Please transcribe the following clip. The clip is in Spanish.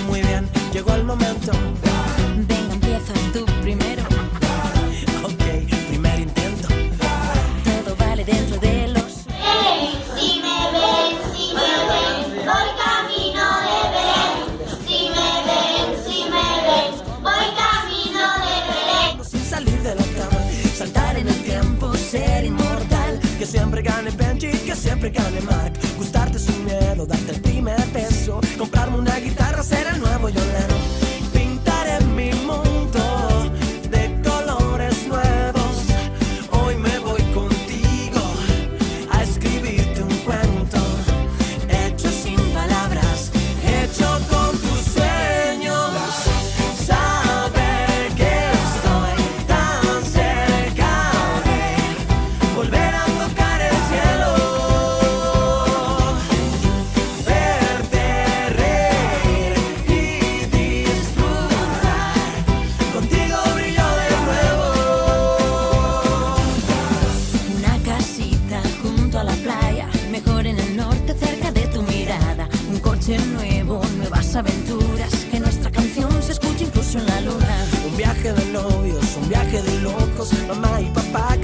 Muy bien, llegó el momento. Venga, empieza tú primero. Ok, primer intento. Todo vale dentro de los... Si me ven, voy camino de Belén. Si me ven, voy camino de Belén. Sin salir de la cama, saltar en el tiempo, ser inmortal. Que siempre gane Benji, que siempre gane Mark. Gustarte sin miedo, darte el primer beso. Comprarme una guitarra, ser el nuevo John Lennon. Pintaré mi mundo de colores nuevos. Hoy me voy contigo a escribirte un cuento. Hecho sin palabras, hecho con tus sueños. Saber que estoy tan cerca de volver a tocar el cielo. Verte reír y disfrutar. Contigo brillo de nuevo. Una casita junto a la playa, mejor en el norte cerca de tu mirada. Un coche nuevo, nuevas aventuras, que nuestra canción se escuche incluso en la luna. Un viaje de novios, un viaje de locos, mamá y papá